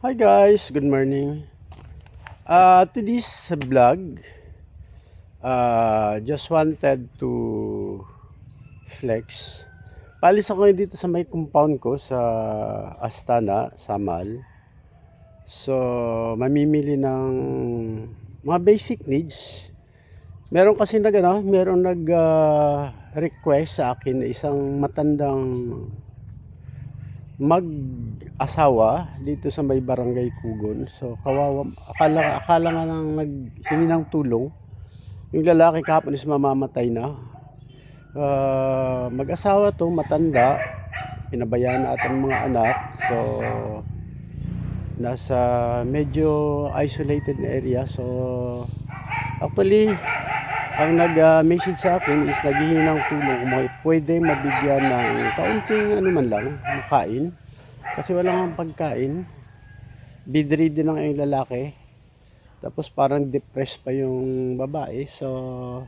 Hi guys, good morning. To this vlog, just wanted to flex. Palis ako ngayon dito sa may compound ko sa Astana, Samal. So, mamimili ng mga basic needs. Meron kasi request sa akin na isang matandang mag-asawa dito sa may barangay Kugon. So kawawa, akala nga nang naghingi ng tulong. Yung lalaki kahapon is mamamatay na. Mag-asawa to, matanda, pinabayaan na at ang mga anak. So nasa medyo isolated na area. So actually ang nag-message sa akin is naghihingi ng tulong kung pwede mabigyan ng kaunting ano man lang, makain. Kasi wala nga pagkain. Bedridden na yung lalaki. Tapos parang depressed pa yung babae. So,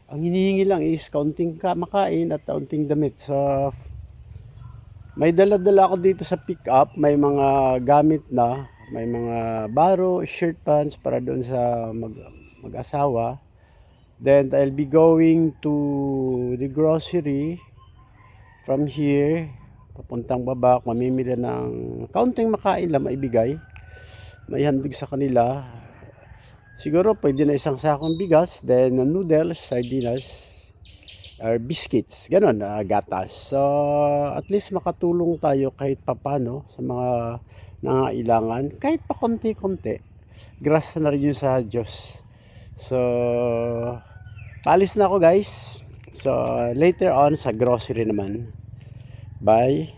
ang hinihingi lang is kaunting makain at kaunting damit. So, may dala-dala ako dito sa pick-up. May mga gamit na. May mga baro, shirt pants para doon sa mag-asawa. Then I'll be going to the grocery from here papuntang baba. Mamimili ng kaunting makain lang maibigay, may handog sa kanila. Siguro pwede na isang sakong bigas, then noodles, sardinas, or biscuits, ganon, gatas. So at least makatulong tayo kahit papano sa mga nangailangan, kahit pa konti-konti. Grasya na rin yun sa Diyos. So paalis na ako guys. So later on sa grocery naman. Bye.